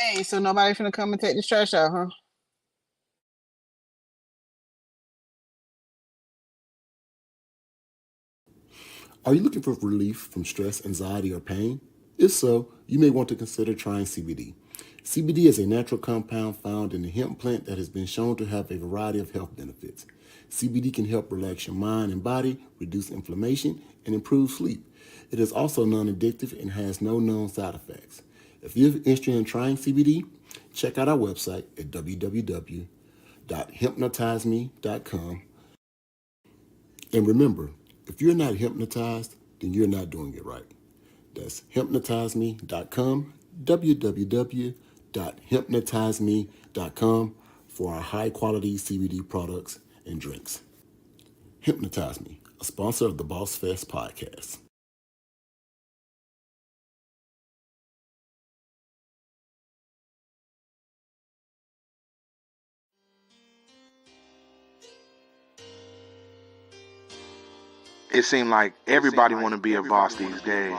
Hey, so nobody finna come and take this trash out, huh? Are you looking for relief from stress, anxiety, or pain? If so, you may want to consider trying CBD. CBD is a natural compound found in the hemp plant that has been shown to have a variety of health benefits. CBD can help relax your mind and body, reduce inflammation, and improve sleep. It is also non addictive and has no known side effects. If you're interested in trying CBD, check out our website at www.hypnotize.me.com. And remember, if you're not hypnotized, then you're not doing it right. That's hypnotizeme.com, www.hypnotizeme.com for our high quality CBD products and drinks. Hypnotize Me, a sponsor of the Bossfest podcast. It seemed like everybody want to be a boss these days.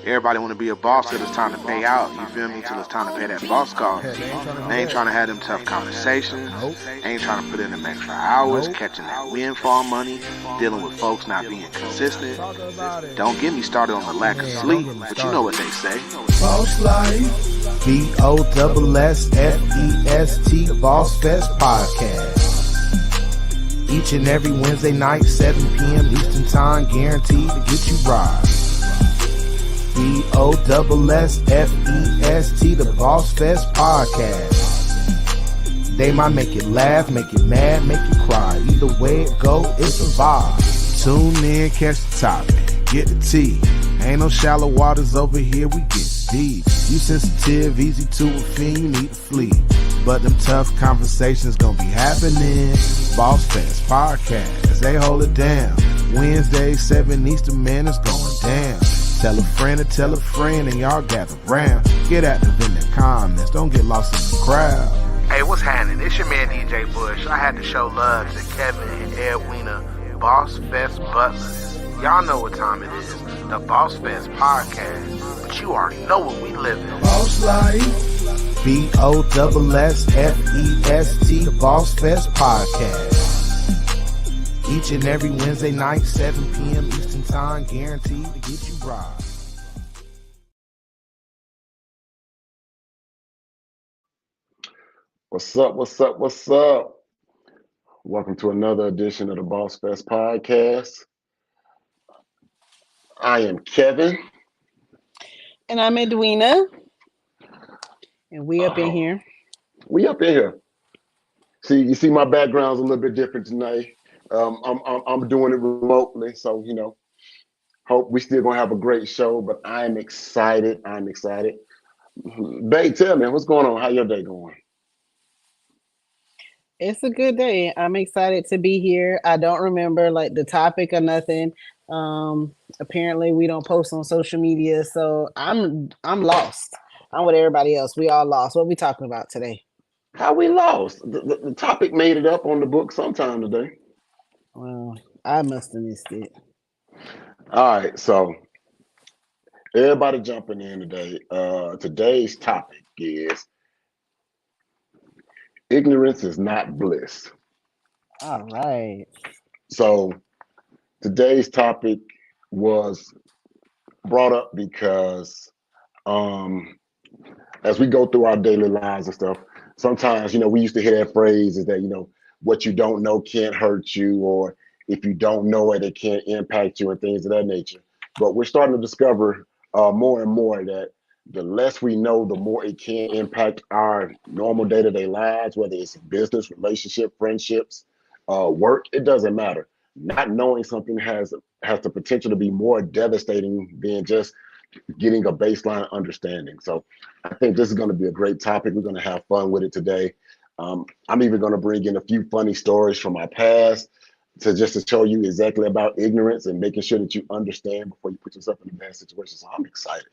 Everybody want to be a boss till it's time to pay out, you feel me, till it's time to pay that boss cost. They ain't trying to have them tough conversations, ain't trying to put in them extra hours, catching that windfall money, dealing with folks not being consistent. Don't get me started on the lack of sleep, but you know what they say. Boss Life, BOSSFEST, Boss Fest Podcast. Each and every Wednesday night, 7 p.m. Eastern Time, guaranteed to get you right. BOSSFEST, the Boss Fest Podcast. They might make you laugh, make you mad, make you cry. Either way it go, it's a vibe. Tune in, catch the topic, get the tea. Ain't no shallow waters over here, we get deep. You sensitive, easy to offend, you need to flee. But them tough conversations gon' be happening. Boss Fest Podcast, they hold it down. Wednesday, 7 Eastern, man, it's going down. Tell a friend to tell a friend and y'all gather round. Get active in the comments, don't get lost in the crowd. Hey, what's happening? It's your man DJ Bush. I had to show love to Kevin and Edwina, Boss Fest Butlers. Y'all know what time it is. The Boss Fest Podcast. But you already know what we live in. Boss Life, BOSSFEST, the Boss Fest Podcast. Each and every Wednesday night, 7 p.m. Eastern Time, guaranteed to get you right. What's up? What's up? What's up? Welcome to another edition of the Boss Fest podcast. I am Kevin. And I'm Edwina. And we up in here. We up in here. See, you see, my background's a little bit different tonight. I'm doing it remotely, so hope we still gonna have a great show. But I'm excited. I'm excited. Babe, tell me what's going on. How your day going? It's a good day. I'm excited to be here. I don't remember like the topic or nothing. Apparently we don't post on social media, so I'm lost. I'm with everybody else. We all lost. What we talking about today? How we lost? The topic made it up on the book sometime today. Well, I must have missed it. All right, so everybody jumping in today. Today's topic is ignorance is not bliss. All right. So today's topic was brought up because as we go through our daily lives and stuff, sometimes, we used to hear that phrase is that, what you don't know can't hurt you, or if you don't know it, it can't impact you and things of that nature. But we're starting to discover more and more that the less we know, the more it can impact our normal day-to-day lives, whether it's business, relationship, friendships, work, it doesn't matter. Not knowing something has the potential to be more devastating than just getting a baseline understanding. So I think this is going to be a great topic. We're going to have fun with it today. I'm even going to bring in a few funny stories from my past to show you exactly about ignorance and making sure that you understand before you put yourself in a bad situation. So I'm excited.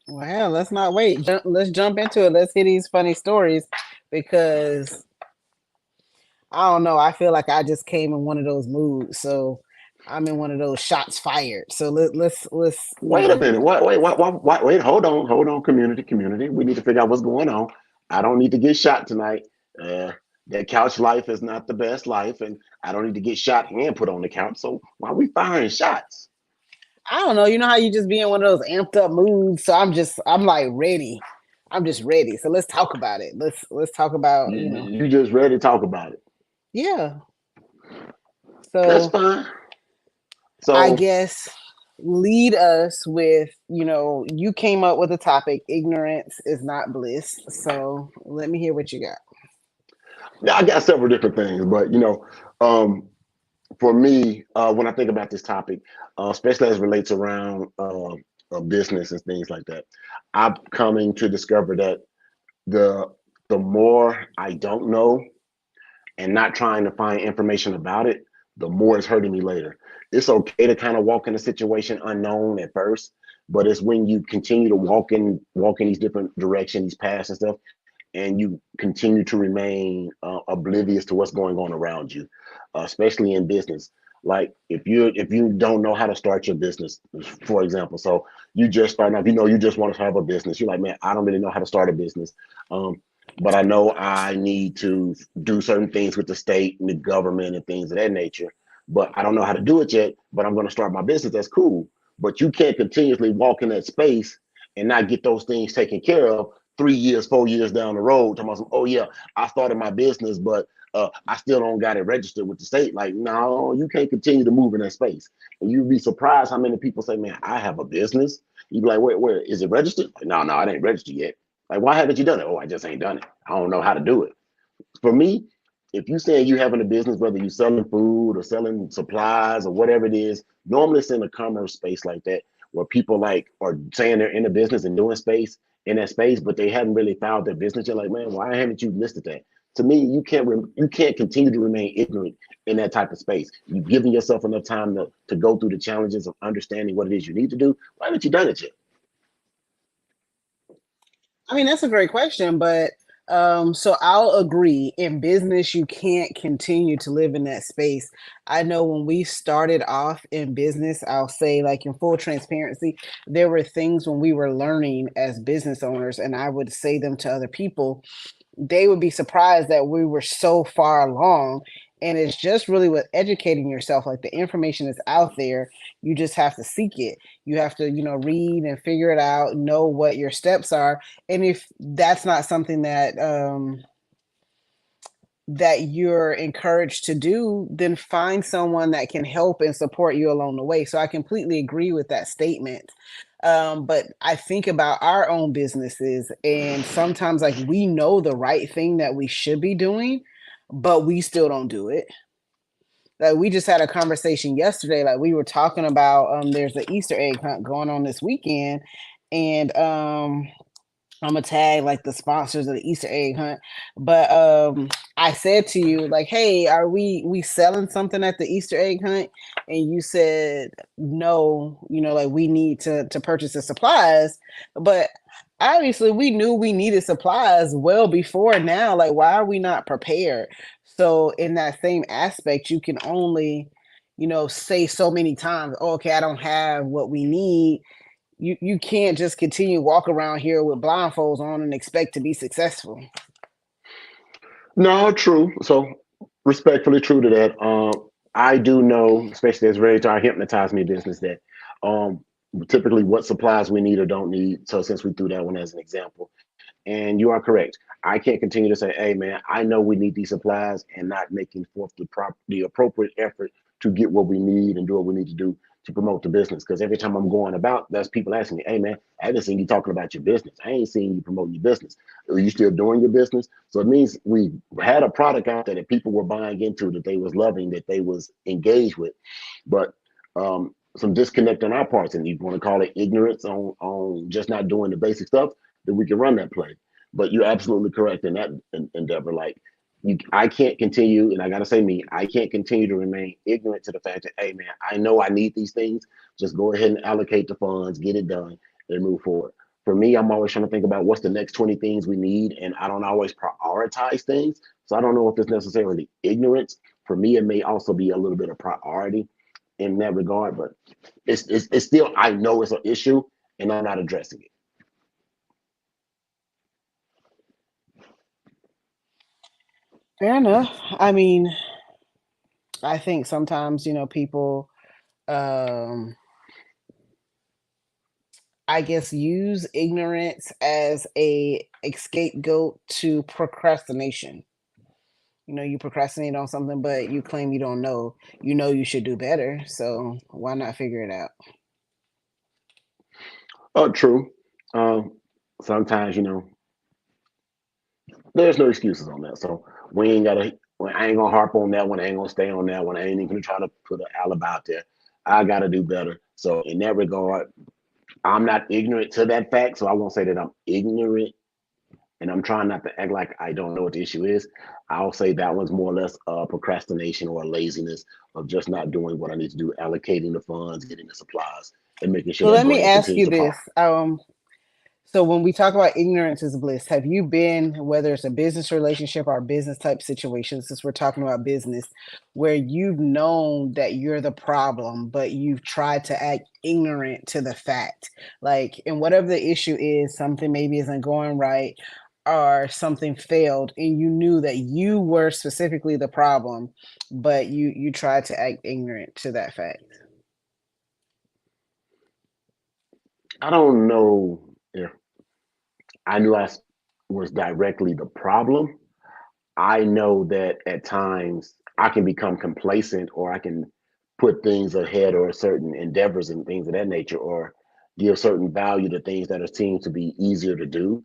Well, hell, let's not wait. Let's jump into it. Let's hear these funny stories because I don't know. I feel like I just came in one of those moods. So I'm in one of those shots fired. So let's Wait a minute. Wait. Hold on. Community. We need to figure out what's going on. I don't need to get shot tonight. Uh, that couch life is not the best life, and I don't need to get shot and put on the couch. So why are we firing shots? I don't know. You know how you just be in one of those amped up moods. So I'm like ready. I'm just ready. So let's talk about it. Let's talk about, You just ready to talk about it. yeah. That's So fine. I So guess lead us with, you came up with a topic, ignorance is not bliss. So let me hear what you got. yeah, I got several different things, but um, for me, when I think about this topic, especially as it relates around business and things like that, I'm coming to discover that the the more I don't know and not trying to find information about it, the more it's hurting me later. It's okay to kind of walk in a situation unknown at first, but it's when you continue to walk in these different directions, these paths and stuff, and you continue to remain oblivious to what's going on around you, especially in business. Like if you don't know how to start your business, for example, so you just starting off, you just want to have a business. You're like, man, I don't really know how to start a business, but I know I need to do certain things with the state and the government and things of that nature. But I don't know how to do it yet. But I'm going to start my business. That's cool. But you can't continuously walk in that space and not get those things taken care of 3 years, 4 years down the road. Talking about, oh yeah, I started my business, but I still don't got it registered with the state. Like, no, you can't continue to move in that space. And you'd be surprised how many people say, man, I have a business. You'd be like, wait, where is it registered? Like, no, it ain't registered yet. Like, why haven't you done it? Oh, I just ain't done it. I don't know how to do it. For me, if you saying you having a business, whether you're selling food or selling supplies or whatever it is, normally it's in a commerce space like that where people like are saying they're in a business and doing space in that space, but they haven't really found their business. You're like, man, why haven't you listed that? To me, you can't continue to remain ignorant in that type of space. You've given yourself enough time to go through the challenges of understanding what it is you need to do. Why haven't you done it yet? I mean, that's a great question, but so I'll agree. In business, you can't continue to live in that space. I know when we started off in business, I'll say, like, in full transparency, there were things when we were learning as business owners, and I would say them to other people, they would be surprised that we were so far along. And it's just really with educating yourself. Like, the information is out there. You just have to seek it. You have to, read and figure it out, know what your steps are. And if that's not something that you're encouraged to do, then find someone that can help and support you along the way. So I completely agree with that statement. But I think about our own businesses, and sometimes, like, we know the right thing that we should be doing, but we still don't do it. Like, we just had a conversation yesterday. Like, we were talking about there's an Easter egg hunt going on this weekend, and I'm gonna tag like the sponsors of the Easter egg hunt. But I said to you, like, hey, are we selling something at the Easter egg hunt? And you said no, like, we need to purchase the supplies. But obviously we knew we needed supplies well before now. Like, why are we not prepared? So in that same aspect, you can only, say so many times, oh, okay, I don't have what we need. You can't just continue walk around here with blindfolds on and expect to be successful. No, true. So respectfully true to that. I do know, especially as ready to our hypnotize me business, that um typically what supplies we need or don't need. So since we threw that one as an example, and you are correct. I can't continue to say, hey man, I know we need these supplies and not making forth the appropriate effort to get what we need and do what we need to do to promote the business. Because every time I'm going about, there's people asking me, hey man, I haven't seen you talking about your business. I ain't seen you promoting your business. Are you still doing your business? So it means we had a product out there that people were buying into, that they was loving, that they was engaged with. But some disconnect on our parts, and you want to call it ignorance on just not doing the basic stuff, then we can run that play. But you're absolutely correct in that endeavor. Like, I can't continue, and I gotta say me, I can't continue to remain ignorant to the fact that, hey man, I know I need these things. Just go ahead and allocate the funds, get it done, and move forward. For me, I'm always trying to think about what's the next 20 things we need, and I don't always prioritize things. So I don't know if it's necessarily ignorance. For me, it may also be a little bit of priority. in that regard, but it's still, I know it's an issue and I'm not addressing it. Fair enough. I mean, I think sometimes, people, um, I guess, use ignorance as a scapegoat to procrastination. You procrastinate on something, but you claim you don't know. You know you should do better, so why not figure it out? Oh, true. Um, Sometimes, there's no excuses on that. So we ain't gotta. I ain't gonna harp on that one. I ain't gonna stay on that one. I ain't even gonna try to put an alibi out there. I gotta do better. So in that regard, I'm not ignorant to that fact. So I won't say that I'm ignorant, and I'm trying not to act like I don't know what the issue is. I'll say that one's more or less procrastination or laziness of just not doing what I need to do, allocating the funds, getting the supplies, and making sure So that let me brand ask continues you to this. pop. So when we talk about ignorance is bliss, have you been, whether it's a business relationship or business type situation, since we're talking about business, where you've known that you're the problem, but you've tried to act ignorant to the fact? Like, and whatever the issue is, something maybe isn't going right or something failed, and you knew that you were specifically the problem, but you tried to act ignorant to that fact. I don't know if I knew was directly the problem. I know that at times I can become complacent or I can put things ahead or certain endeavors and things of that nature or give certain value to things that are seen to be easier to do.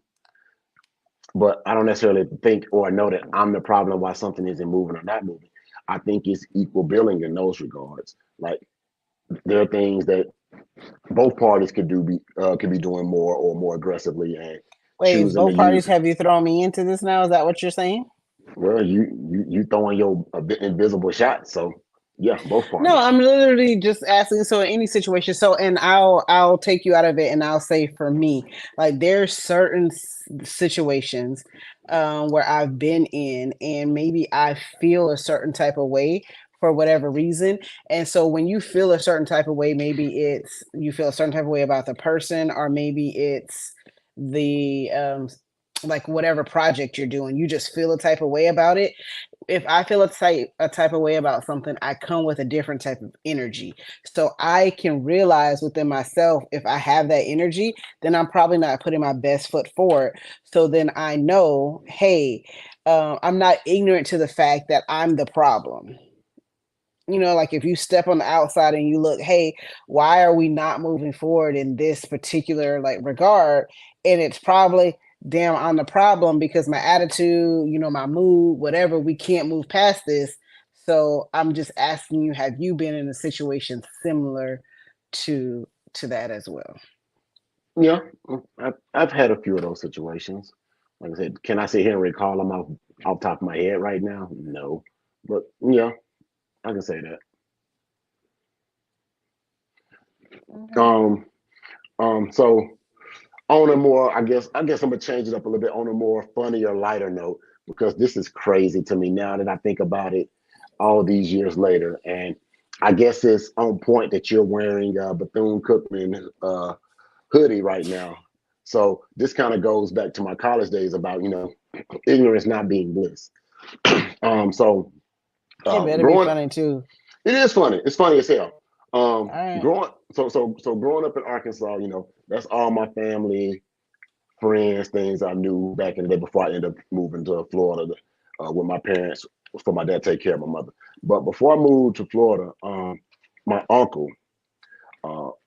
But I don't necessarily think or know that I'm the problem why something isn't moving or not moving. I think it's equal billing in those regards. Like there are things that both parties could be doing more or more aggressively and Wait, choosing to both parties use. have you thrown me into this now? Is that what you're saying? Well, you throwing your a bit invisible shot. So yeah, both No, parties. I'm literally just asking. So in any situation, and I'll take you out of it, and I'll say for me, like there's certain situations where I've been in, and maybe I feel a certain type of way for whatever reason. And so when you feel a certain type of way, maybe it's you feel a certain type of way about the person, or maybe it's the like whatever project you're doing, you just feel a type of way about it. If I feel a type of way about something, I come with a different type of energy. So I can realize within myself if I have that energy, then I'm probably not putting my best foot forward. So then I know, hey, I'm not ignorant to the fact that I'm the problem. Like if you step on the outside and you look, hey, why are we not moving forward in this particular like regard? And it's probably, damn, I'm the problem because my attitude, my mood, whatever, we can't move past this. So I'm just asking you, have you been in a situation similar to that as well? Yeah, I've had a few of those situations. Like I said, can I sit here and recall them off top of my head right now? No, but yeah, I can say that. Okay. Um, so on a more, I guess I'm gonna change it up a little bit on a more funnier, lighter note because this is crazy to me now that I think about it all these years later, and I guess it's on point that you're wearing a Bethune Cookman hoodie right now. So this kind of goes back to my college days about ignorance not being bliss. So It better be growing, funny too. it is funny. It's funny as hell. All right. So growing up in Arkansas, that's all my family, friends, things I knew back in the day before I ended up moving to Florida with my parents for my dad to take care of my mother. But before I moved to Florida, my uncle,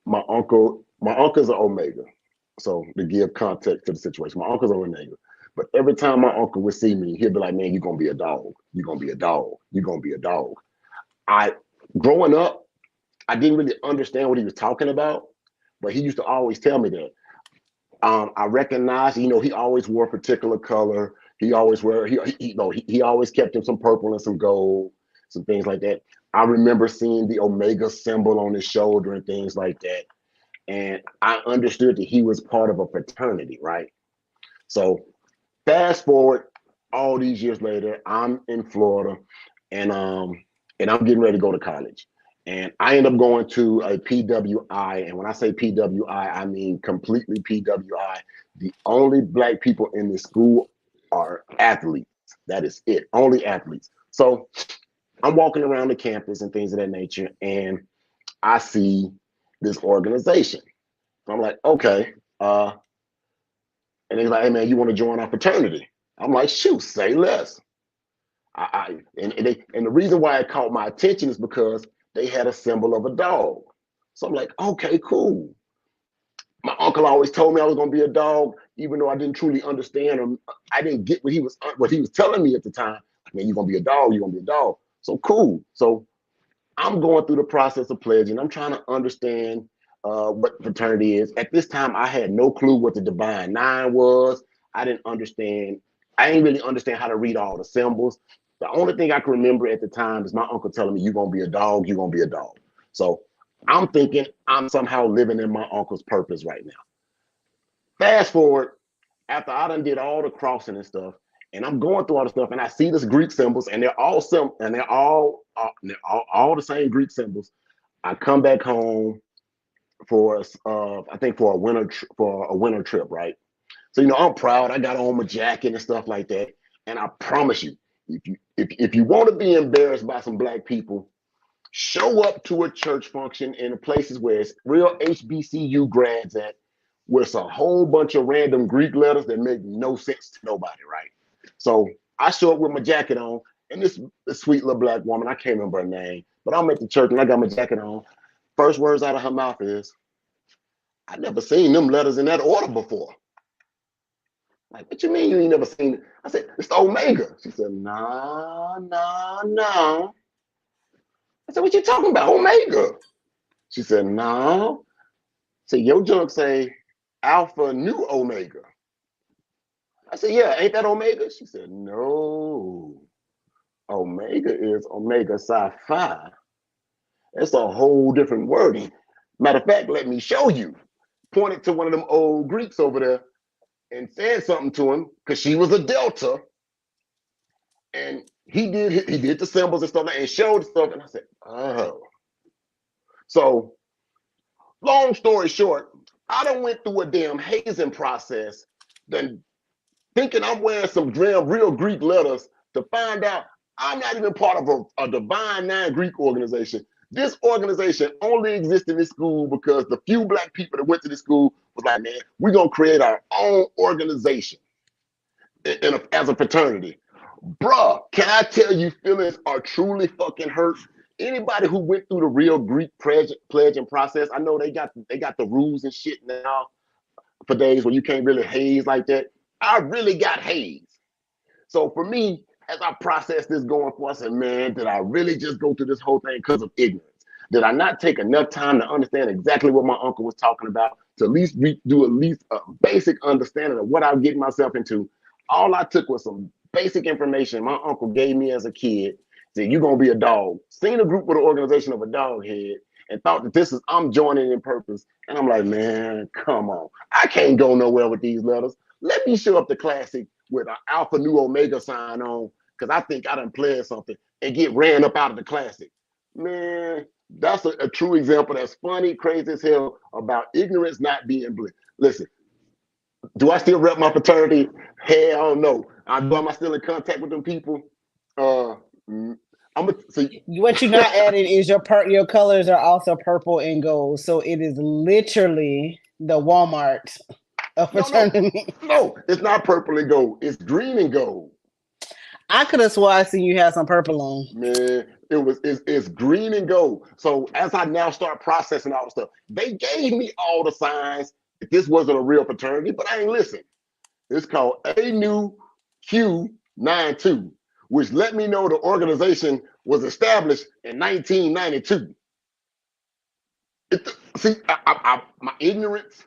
my uncle's an Omega. So to give context to the situation, my uncle's an Omega. But every time my uncle would see me, he'd be like, "Man, you're gonna be a dog. You're gonna be a dog. You're gonna be a dog." I growing up, I didn't really understand what he was talking about, but he used to always tell me that. I recognized, he always wore a particular color. He always wear he always kept him some purple and some gold, some things like that. I remember seeing the Omega symbol on his shoulder and things like that. And I understood that he was part of a fraternity, right? So fast forward all these years later, I'm in Florida and I'm getting ready to go to college. And I end up going to a PWI. And when I say PWI, I mean completely PWI. The only black people in this school are athletes. That is it. Only athletes. So I'm walking around the campus and things of that nature, and I see this organization. So I'm like, okay. And he's like, hey man, you want to join our fraternity? I'm like, shoot, say less. And the reason why it caught my attention is because they had a symbol of a dog. So I'm like, okay, cool. My uncle always told me I was gonna be a dog, even though I didn't truly understand him. I didn't get what he was telling me at the time. Like, man, you're gonna be a dog, you're gonna be a dog. So cool. So I'm going through the process of pledging. I'm trying to understand what fraternity is. At this time, I had no clue what the Divine Nine was. I didn't understand. I didn't really understand how to read all the symbols. The only thing I can remember at the time is my uncle telling me, you're going to be a dog, you're going to be a dog. So I'm thinking I'm somehow living in my uncle's purpose right now. Fast forward, after I done did all the crossing and stuff, and I'm going through all the stuff, and I see this Greek symbols, and they're all all the same Greek symbols. I come back home for I think for a winter trip, right? So I'm proud. I got on my jacket and stuff like that. And I promise you, if you want to be embarrassed by some black people, show up to a church function in the places where it's real HBCU grads at, with a whole bunch of random Greek letters that make no sense to nobody, right? So I show up with my jacket on, and this sweet little black woman, I can't remember her name, but I'm at the church and I got my jacket on. First words out of her mouth is, I never seen them letters in that order before. Like, what you mean you ain't never seen it? I said, it's the Omega. She said, no. I said, what you talking about, Omega? She said, no. I said, your junk say Alpha Nu Omega. I said, yeah, ain't that Omega? She said, no. Omega is Omega Psi Phi. That's a whole different wording. Matter of fact, let me show you. Pointed to one of them old Greeks over there and said something to him, because she was a Delta. And he did the symbols and stuff and showed stuff. And I said, oh. So long story short, I done went through a damn hazing process, then thinking I'm wearing some damn real Greek letters, to find out I'm not even part of a Divine Nine Greek organization. This organization only exists in this school because the few black people that went to this school was like, man, we're going to create our own organization as a fraternity. Bruh, can I tell you, feelings are truly fucking hurt. Anybody who went through the real Greek pledging process, I know they got the rules and shit now for days where you can't really haze like that. I really got hazed. So for me, as I process this going forward, I said, man, did I really just go through this whole thing because of ignorance? Did I not take enough time to understand exactly what my uncle was talking about, to at least do a basic understanding of what I was getting myself into? All I took was some basic information my uncle gave me as a kid. Said, you're going to be a dog. Seen a group with an organization of a dog head and thought that I'm joining in purpose. And I'm like, man, come on. I can't go nowhere with these letters. Let me show up the classic with an Alpha Nu Omega sign on, because I think I done played something, and get ran up out of the classic. Man, that's a true example that's funny, crazy as hell, about ignorance not being bliss. Listen, do I still rep my fraternity? Hell no. Am I still in contact with them people? What you're not adding is your colors are also purple and gold. So it is literally the Walmart of fraternity. No, it's not purple and gold. It's green and gold. I could have sworn I seen you have some purple on. Man, it's green and gold. So as I now start processing all the stuff, they gave me all the signs that this wasn't a real fraternity, but I ain't listen. It's called ANU Q92, which let me know the organization was established in 1992. See, my ignorance,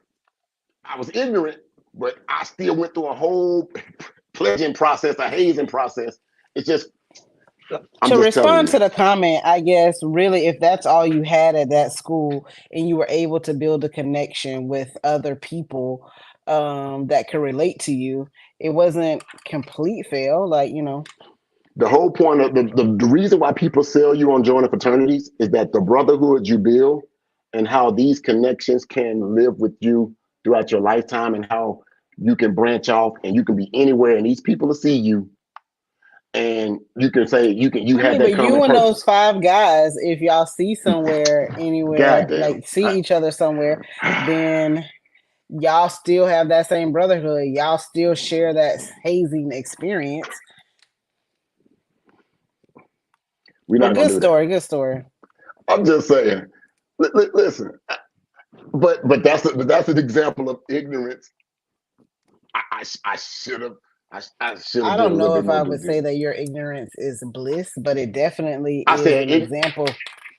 I was ignorant, but I still went through a whole pledging process, a hazing process. It's just, to respond to the comment, I guess, really, if that's all you had at that school and you were able to build a connection with other people that could relate to you, it wasn't complete fail. Like, The whole point of the reason why people sell you on joining fraternities is that the brotherhood you build and how these connections can live with you throughout your lifetime and how you can branch off and you can be anywhere and these people will see you and you can say you I have mean, that but you common and those purpose. 5 guys, if y'all see somewhere, anywhere, Goddamn. like see each other somewhere, then y'all still have that same brotherhood. Y'all still share that hazing experience. We're But not gonna good do that. story, good story. I'm just saying. Listen, but that's an example of ignorance. I should have I should I have did a don't little know bit if more I due would say diligence. that your ignorance is bliss, but it definitely I is said an example.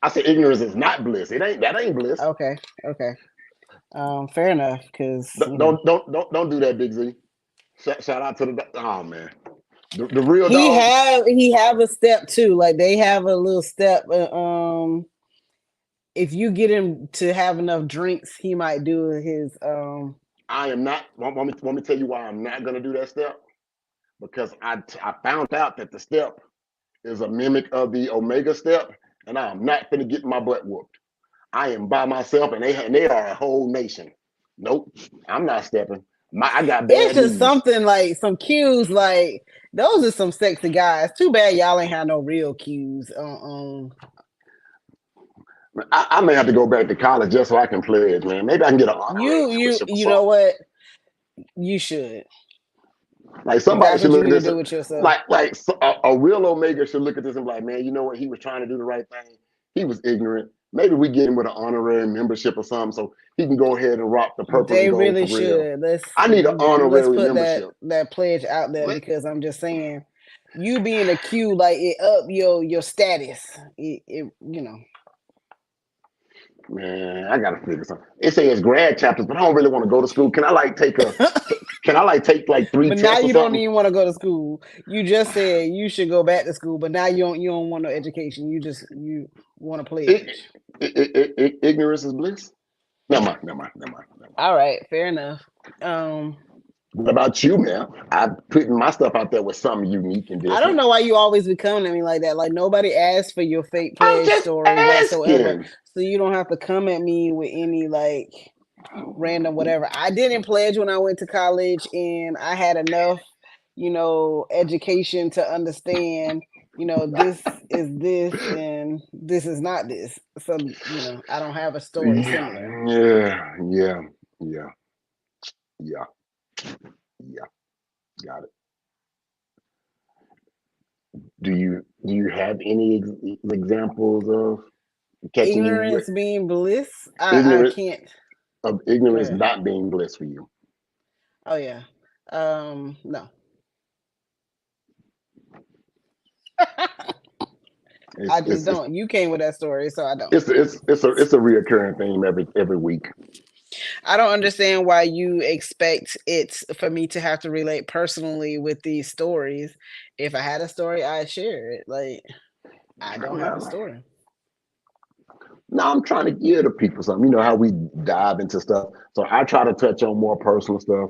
I said ignorance is not bliss. It ain't that ain't bliss. Okay, okay. Fair enough, because Don't do that, Big Z. Shout out to the oh man, the real he dog. have a step too. Like they have a little step. If you get him to have enough drinks, he might do his. I am not. Want me to tell you why I'm not gonna do that step? Because I found out that the step is a mimic of the Omega step, and I'm not gonna get my butt whooped. I am by myself, and they are a whole nation. Nope, I'm not stepping. I got It's bad just knees. something like some cues. Like those are some sexy guys. Too bad y'all ain't have no real cues. I may have to go back to college just so I can pledge, man. Maybe I can get an honorary membership or You know something. what? You should. Like If somebody that's should what you look need at to this. do with yourself. A real Omega should look at this and be like, man, you know what? He was trying to do the right thing. He was ignorant. Maybe we get him with an honorary membership or something, so he can go ahead and rock the purple They and gold really for real. should. I need an Let's honorary put that membership. pledge out there because I'm just saying, you being a Q, like it up your status. You know. Man, I gotta figure something. It says grad chapters, but I don't really want to go to school. Can I like take a? Can I like take like 3 But now tests or you don't something? even want to go to school. You just said you should go back to school, but now you don't want no education. You want to Ig- pledge. Ignorance is bliss. Never mind. All right, fair enough. Um, What about you, man? I'm putting my stuff out there with something unique and I don't different. know why you always be coming at me like that. Like nobody asked for your fake I'm pledge just story whatsoever. asking. So you don't have to come at me with any like random whatever. I didn't pledge when I went to college and I had enough, education to understand, this is this and this is not this. So, I don't have a story similar. Yeah. Yeah. Yeah. Got it. Do you have any examples of catching you with Ignorance being bliss, I ignorant can't. of Go ignorance ahead. not being bliss for you? Oh yeah. No. I It's just it's it's don't. You came with that story, so I don't. it's a reoccurring theme every week. I don't understand why you expect it for me to have to relate personally with these stories. If I had a story, I'd share it. Like I don't have a story. No, I'm trying to give the people something. You know how we dive into stuff, so I try to touch on more personal stuff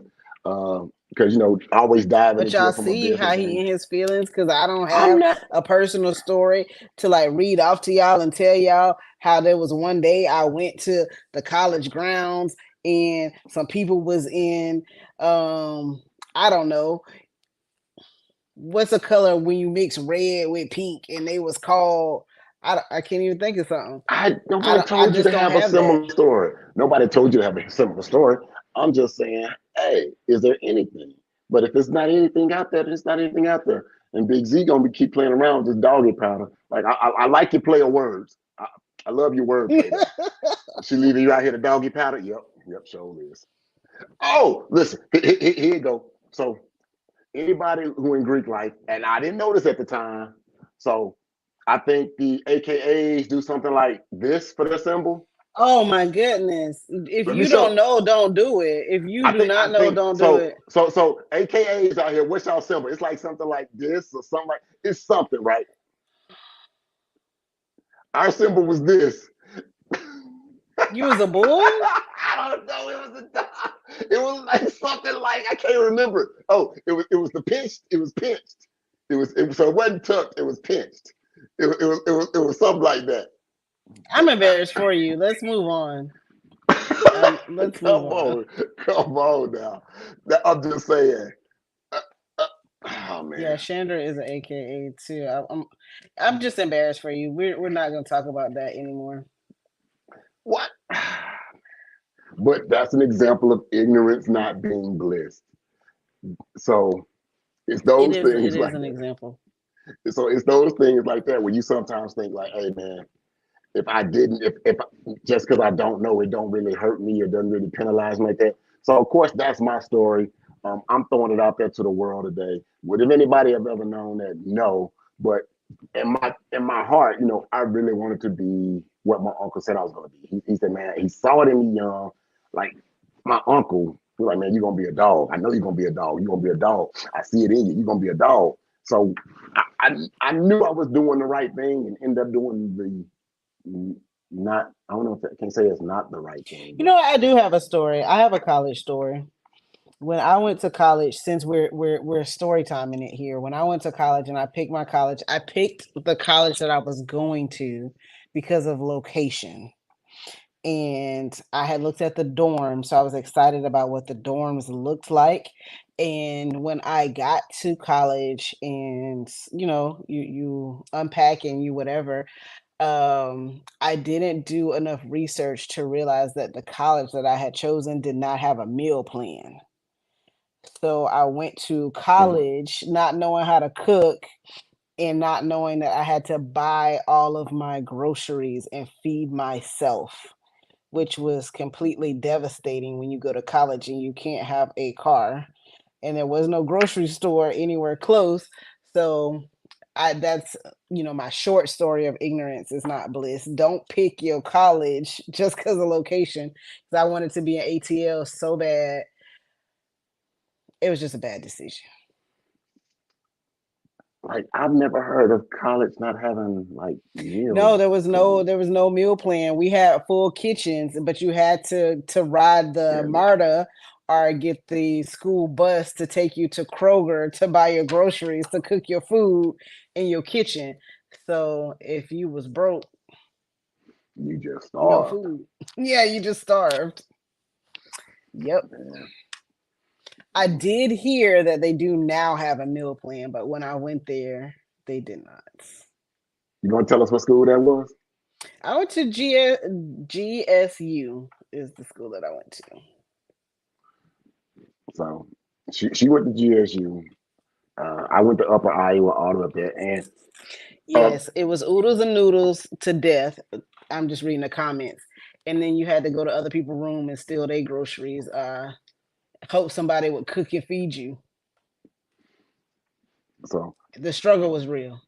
because always diving But into y'all it from a see business how he thing. in his feelings because I don't I'm have not. a personal story to like read off to y'all and tell y'all how there was one day I went to the college grounds and some people was in I don't know what's a color when you mix red with pink and they was called I can't even think of something. Nobody I told you just to don't have a have that. similar story. Nobody told you to have a similar story. I'm just saying, hey, is there anything? But if it's not anything out there, then it's not anything out there. And Big Z gonna be keep playing around with this doggy powder. Like I like your play of words. I love your wordplay though. She leaving you out here to doggy powder. Yep, sure is. Oh, listen, here you go. So anybody who in Greek life, and I didn't notice at the time. So I think the AKAs do something like this for their symbol. Oh my goodness. If Let me you don't show. know, don't do it. If you do I not know, think don't do so. it. So AKAs out here. What's y'all symbol? It's like something like this or something like it's something, right? Our symbol was this. You was a bull? I don't know. It was it was like something like I can't remember. Oh, it was the pinched. It was pinched. So it wasn't tucked, it was pinched. It was something like that. I'm embarrassed for you. Let's move on. Let's Come move on. on, come on now. I'm just saying. Uh, uh, oh Yeah, man, Chandra is an AKA too. I'm just embarrassed for you. We're not gonna talk about that anymore. what? But that's an example of ignorance not being bliss. So it's those It things is like an that. example. So it's those things like that where you sometimes think like, hey man, if I didn't, if just because I don't know, it don't really hurt me, it doesn't really penalize me like that. So of course that's my story. I'm throwing it out there to the world today. Would if anybody have ever known that? No, but in my heart, I really wanted to be what my uncle said I was going to be. He said, man, he saw it in me young. Like my uncle, he was like, man, you're gonna be a dog. I know you're gonna be a dog. You're gonna be a dog. I see it in you. You're gonna be a dog. So I knew I was doing the right thing and ended up doing not. I don't know if I can say it's not the right thing, You but know, I do have a story. I have a college story. When I went to college, since we're story timing it here. When I went to college and I picked my college, I picked the college that I was going to because of location. And I had looked at the dorms, so I was excited about what the dorms looked like. And when I got to college and you unpack and you whatever, I didn't do enough research to realize that the college that I had chosen did not have a meal plan. So I went to mm, college not knowing how to cook and not knowing that I had to buy all of my groceries and feed myself, which was completely devastating when you go to college and you can't have a car and there was no grocery store anywhere close. So that's my short story of ignorance is not bliss. Don't pick your college just because of location. Because I wanted to be an ATL so bad, it was just a bad decision. like I've never heard of college not having like No, meal there was no plans. there was no meal plan. We had full kitchens, but you had to ride the Yeah, MARTA or get the school bus to take you to Kroger to buy your groceries, to cook your food in your kitchen. So if you was broke, you just no starved. food. Yeah, you just starved. Yep. Man. I Mm. did hear that they do now have a meal plan, but when I went there, they did not. You gonna tell us what school that was? I went to GSU is the school that I went to. So she went to GSU. I went to Upper Iowa all the way up there, and uh, Yes, it was oodles and noodles to death. I'm just reading the comments. And then you had to go to other people's room and steal their groceries. Hope somebody would cook and feed you. so The struggle was real.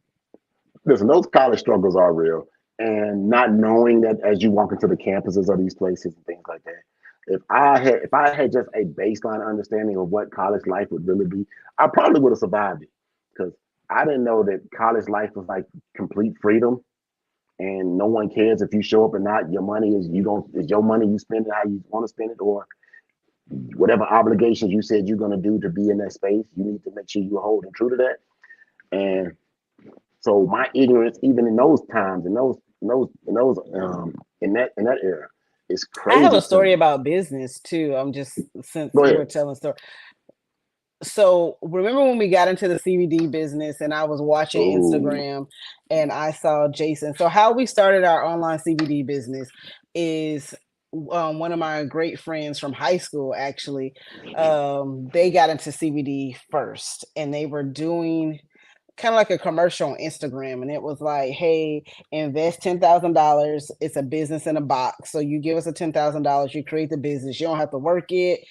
listen, those college struggles are real, and not knowing that as you walk into the campuses of these places and things like that. If I had just a baseline understanding of what college life would really be, I probably would have survived it because I didn't know that college life was like complete freedom and no one cares if you show up or not. Your money is you don't is your money, you spend it how you want to spend it, or whatever obligations you said you're going to do to be in that space. You need to make sure you're holding true to that. And so my ignorance, even in those times, in that era, is I have a crazy to story me. about business too. I'm just since Go we're ahead. telling story. So remember when we got into the CBD business and I was watching Oh, Instagram and I saw Jason. So how we started our online CBD business is one of my great friends from high school actually. They got into CBD first and they were doing kind of like a commercial on Instagram, and it was like, "Hey, invest $10,000. It's a business in a box. So you give us a $10,000, you create the business. You don't have to work it.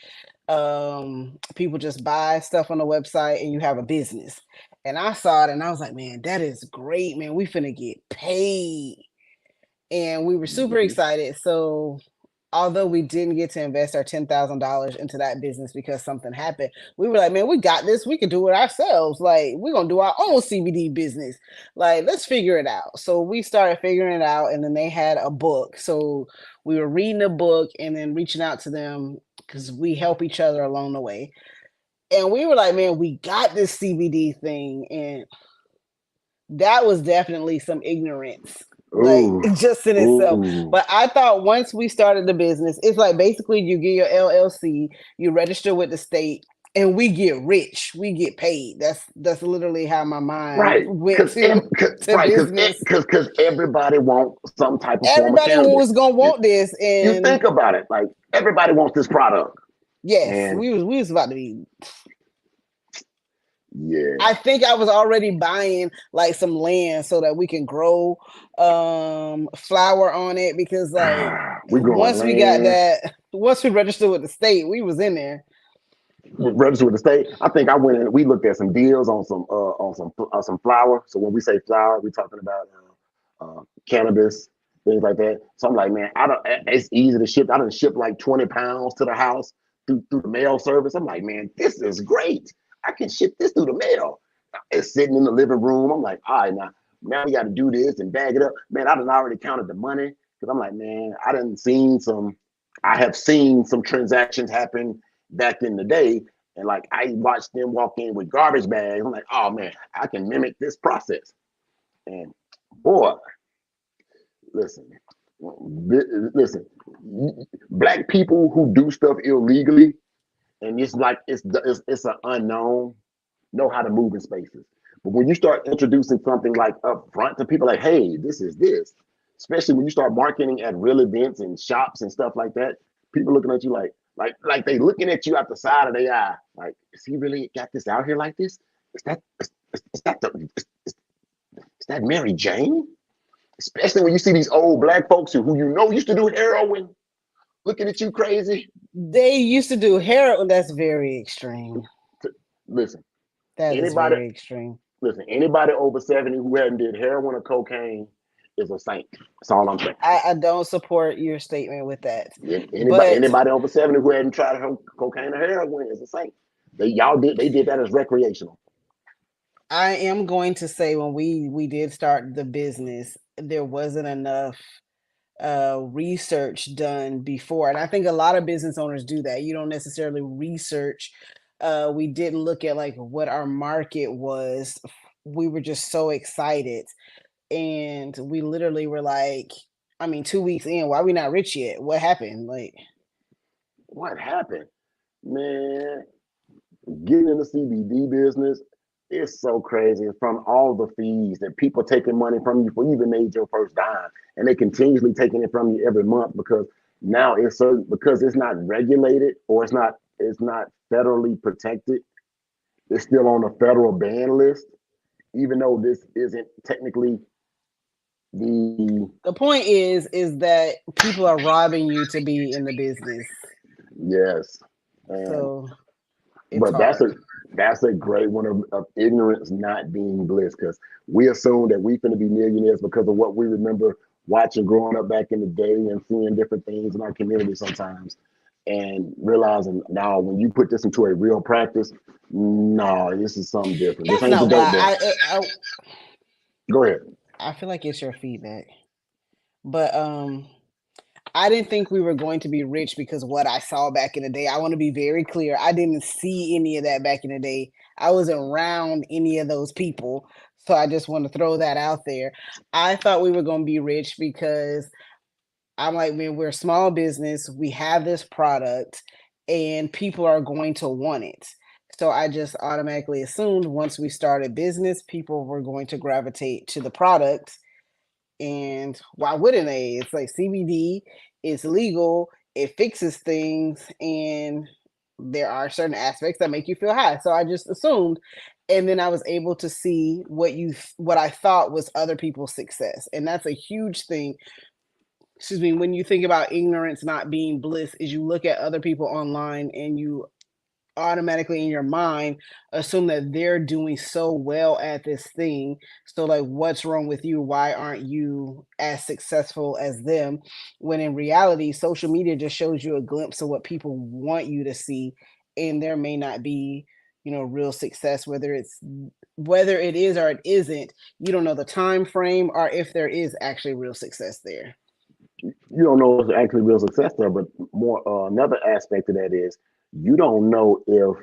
People just buy stuff on the website, and you have a business." And I saw it, and I was like, "Man, that is great, man. We finna get paid." And we were super mhm. excited. So although we didn't get to invest our $10,000 into that business because something happened, we were like, man, we got this. We can do it ourselves. Like, we're going to do our own CBD business. Like, let's figure it out. So we started figuring it out. And then they had a book. So we were reading a book and then reaching out to them because we help each other along the way. And we were like, man, we got this CBD thing. And that was definitely some ignorance, like Ooh, just in itself. ooh. But I thought once we started the business, it's like basically you get your LLC, you register with the state, and we get rich, we get paid. That's literally how my mind Right, went to business. because everybody wants some type of form of Everybody cannabis. was gonna You want this, you and think about it, like everybody wants this product, yes, and we was about to be. yeah, I think I was already buying like some land so that we can grow flour on it, because like we growing once we got land. that, once we registered with the state, we was in there. Registered with the state. I think I went and we looked at some deals on some flour. So when we say flour, we're talking about cannabis, things like that. So I'm like, man, I don't. It's easy to ship. I done ship like 20 pounds to the house through the mail service. I'm like, man, this is great. I can ship this through the mail. It's sitting in the living room. I'm like, all right, now we got to do this and bag it up. Man, I done already counted the money because I'm like, man, I have seen some transactions happen back in the day. And like I watched them walk in with garbage bags. I'm like, oh man, I can mimic this process. And boy, listen, listen, black people who do stuff illegally, and it's like it's an unknown, know how to move in spaces. But when you start introducing something like up front to people, like, hey, this is this, especially when you start marketing at real events and shops and stuff like that, people looking at you like they looking at you out the side of their eye, like, is he really got this out here like this? Is that Mary Jane? Especially when you see these old black folks who you know used to do heroin, looking at you crazy. They used to do heroin. That's very extreme. Listen, That is anybody very extreme. listen, anybody over 70 who hadn't did heroin or cocaine is a saint. That's all I'm saying. I don't support your statement with that. But Anybody over 70 who hadn't tried cocaine or heroin is a saint. They did that as recreational. I am going to say when we did start the business, there wasn't enough research done before. And I think a lot of business owners do that. You don't necessarily research. We didn't look at like what our market was. We were just so excited. And we literally were like, I mean, 2 weeks in, why are we not rich yet? What happened? Like, What happened? Man, getting in the CBD business is so crazy. From all the fees that people taking money from you before you even made your first dime, and they continuously taking it from you every month because now because it's not regulated or it's not federally protected. It's still on the federal ban list, even though this isn't technically the point is that people are robbing you to be in the business. yes. And So it's but hard. that's a great one of ignorance not being bliss, because we assume that we're going to be millionaires because of what we remember watching growing up back in the day and seeing different things in our community sometimes, and realizing now when you put this into a real practice, no, this is something different. This That's ain't the not dope why boy. Go ahead. I feel like it's your feedback. But I didn't think we were going to be rich because what I saw back in the day. I want to be very clear. I didn't see any of that back in the day. I wasn't around any of those people. So I just want to throw that out there. I thought we were going to be rich because I'm like, man, we're a small business. We have this product and people are going to want it. So I just automatically assumed once we started business, people were going to gravitate to the product. And why wouldn't they? It's like CBD, it's legal, it fixes things, and there are certain aspects that make you feel high. So I just assumed, and then I was able to see what I thought was other people's success, and that's a huge thing. Excuse me. When you think about ignorance not being bliss, is you look at other people online and you automatically in your mind assume that they're doing so well at this thing. So like what's wrong with you? Why aren't you as successful as them? When in reality, social media just shows you a glimpse of what people want you to see, and there may not be, real success, whether it is or it isn't. You don't know the time frame or if there is actually real success there. You don't know if it's actually real success there, but more another aspect of that is you don't know if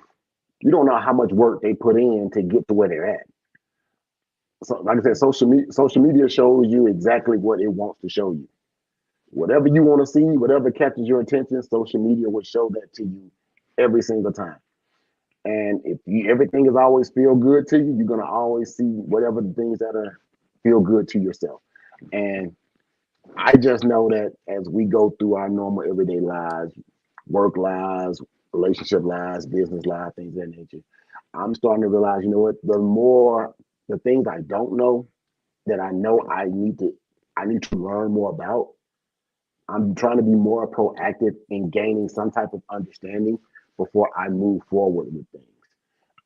You don't know how much work they put in to get to where they're at. So, like I said, social media shows you exactly what it wants to show you. Whatever you want to see, whatever catches your attention, social media will show that to you every single time. And if everything is always feel good to you, you're gonna always see whatever the things that are feel good to yourself. And I just know that as we go through our normal everyday lives, work lives, relationship lives, business lives, things of that nature, I'm starting to realize, you know what, the things I don't know that I know I need to learn more about. I'm trying to be more proactive in gaining some type of understanding before I move forward with things.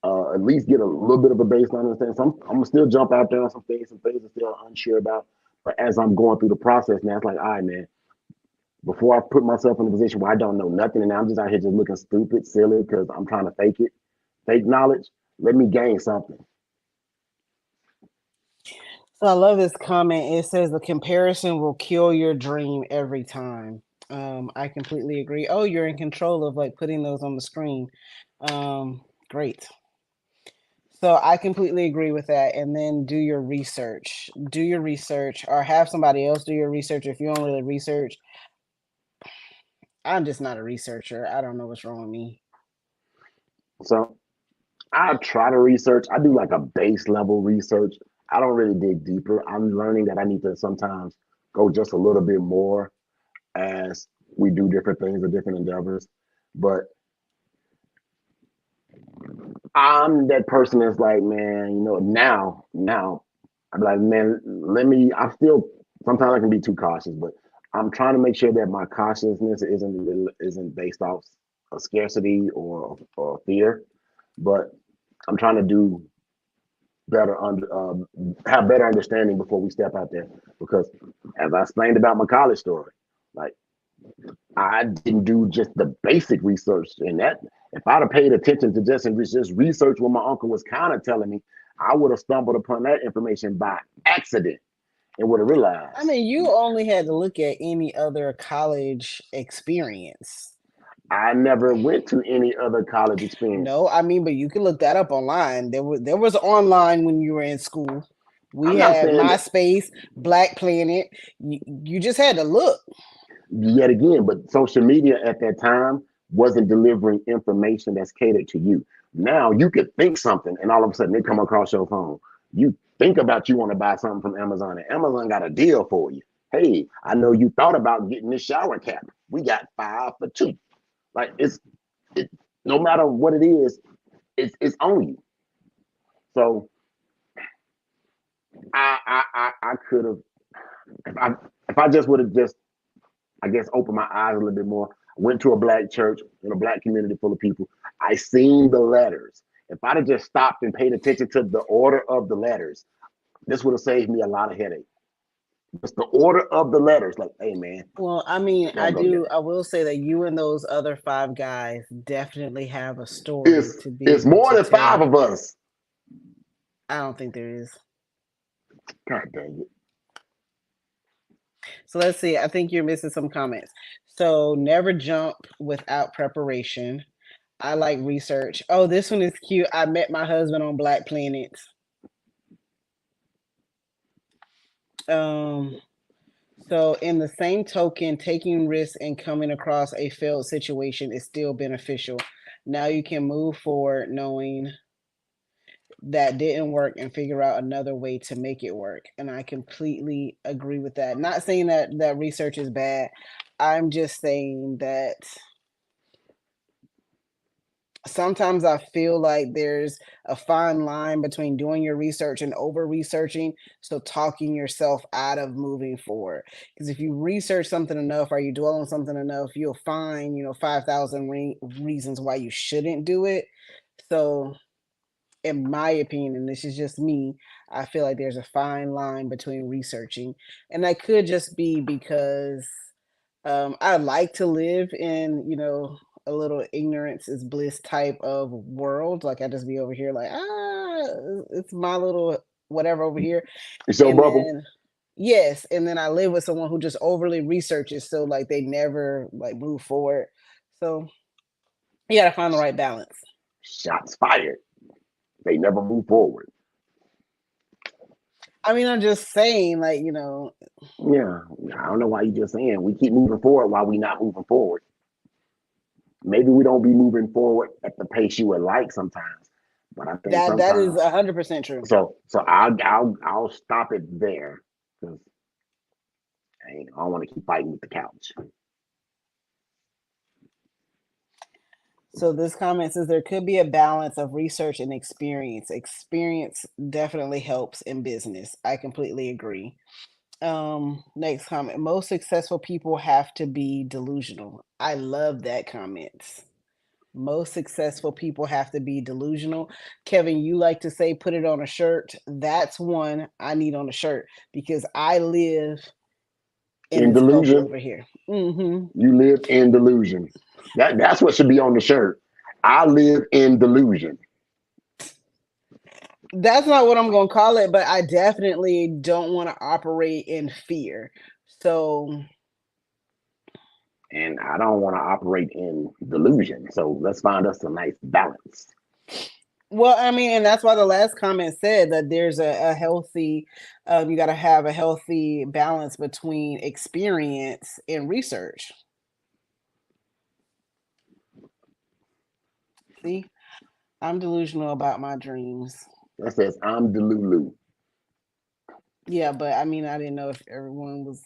At least get a little bit of a baseline understanding. I'm gonna still jump out there on some things I'm still unsure about. But as I'm going through the process now, it's like, all right, man, before I put myself in a position where I don't know nothing and I'm just out here just looking stupid, silly, because I'm trying to fake knowledge, let me gain something. So I love this comment. It says the comparison will kill your dream every time. I completely agree. Oh, you're in control of like putting those on the screen. Great. So I completely agree with that. And then do your research. Do your research or have somebody else do your research if you don't really research. I'm just not a researcher. I don't know what's wrong with me. So I try to research. I do like a base level research. I don't really dig deeper. I'm learning that I need to sometimes go just a little bit more as we do different things or different endeavors. But I'm that person that's like, man, now, I'm like, man, I'm still, sometimes I can be too cautious, but I'm trying to make sure that my cautiousness isn't based off a scarcity or fear, but I'm trying to do have better understanding before we step out there. Because as I explained about my college story, like I didn't do just the basic research in that. If I'd have paid attention to just research what my uncle was kind of telling me, I would have stumbled upon that information by accident and would have I realized mean, you only had to look at any other college experience. I never went to any other college experience. No, I mean, but you can look that up online. There was online when you were in school. We I'm not had saying that MySpace, Black Planet. You just had to look. yet again, but social media at that time wasn't delivering information that's catered to you. Now you could think something and all of a sudden it come across your phone. You think about you want to buy something from Amazon and Amazon got a deal for you. Hey, I know you thought about getting this shower cap. We got 5 for 2. Like it, no matter what it is, it's on you. So I could have if I just would have just I guess opened my eyes a little bit more. Went to a black church in a black community full of people. I seen the letters. If I'd have just stopped and paid attention to the order of the letters, this would have saved me a lot of headache. It's the order of the letters. Like, hey man, Well, I mean, don't go get it. I will say that you and those other 5 guys definitely have a story It's to be it's able more to than 5 tell. of us. I don't think there is. God dang it. So let's see. I think you're missing some comments. So never jump without preparation. I like research. Oh, this one is cute. I met my husband on Black Planet. Um, so in the same token, taking risks and coming across a failed situation is still beneficial. Now you can move forward knowing that didn't work and figure out another way to make it work. And I completely agree with that. Not saying that research is bad. I'm just saying that sometimes I feel like there's a fine line between doing your research and over researching. So talking yourself out of moving forward. Because if you research something enough or you dwell on something enough, you'll find, 5,000 reasons why you shouldn't do it. So in my opinion, and this is just me, I feel like there's a fine line between researching. And that could just be because I like to live in, a little ignorance is bliss type of world. Like I just be over here like, it's my little whatever over here. It's your And bubble. then yes, and then I live with someone who just overly researches so like they never like move forward. So you gotta find the right balance. shots fired. They never move forward. I mean, I'm just saying, like, Yeah, I don't know why you just saying we keep moving forward while we not moving forward. Maybe we don't be moving forward at the pace you would like sometimes, but I think that is sometimes. 100% true. So I'll stop it there because I don't want to keep fighting with the couch. So this comment says there could be a balance of research and experience. Experience definitely helps in business. I completely agree. Next comment. Most successful people have to be delusional. I love that comment. Most successful people have to be delusional. Kevin, you like to say put it on a shirt. That's one I need on a shirt because I live in this bubble delusion over here. Mm-hmm. You live in delusion. That's what should be on the shirt. I live in delusion. That's not what I'm going to call it, but I definitely don't want to operate in fear. So, and I don't want to operate in delusion. So let's find us a nice balance. well, I mean, and that's why the last comment said that there's a healthy, you got to have a healthy balance between experience and research. See, I'm delusional about my dreams. That says I'm delulu. Yeah, but I mean, I didn't know if everyone was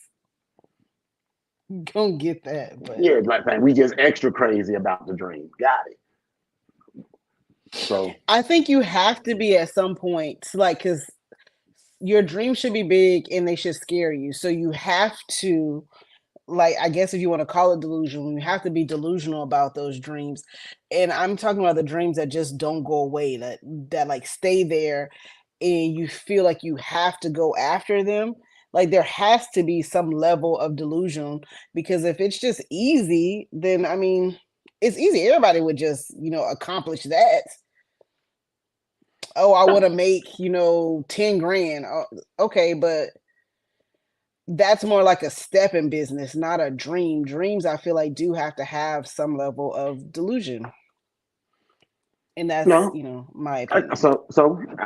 gonna get that. But Yeah, like we just extra crazy about the dream. Got it. So I think you have to be at some point, like, because your dreams should be big and they should scare you. So you have to, like, I guess if you want to call it delusional, you have to be delusional about those dreams. And I'm talking about the dreams that just don't go away, that like stay there, and you feel like you have to go after them. Like there has to be some level of delusion because if it's just easy, then I mean, it's easy. Everybody would just, accomplish that. Oh, I want to make, 10 grand. Oh, okay, but that's more like a step in business, not a dream. Dreams, I feel like, do have to have some level of delusion. And that's, no, my opinion. so